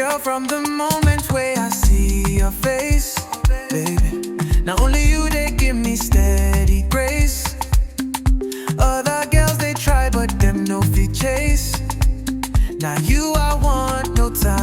Girl, from the moment where I see your face, baby, not only you, they give me steady grace. Other girls, they try, but them no fit chase. Now you, I want no time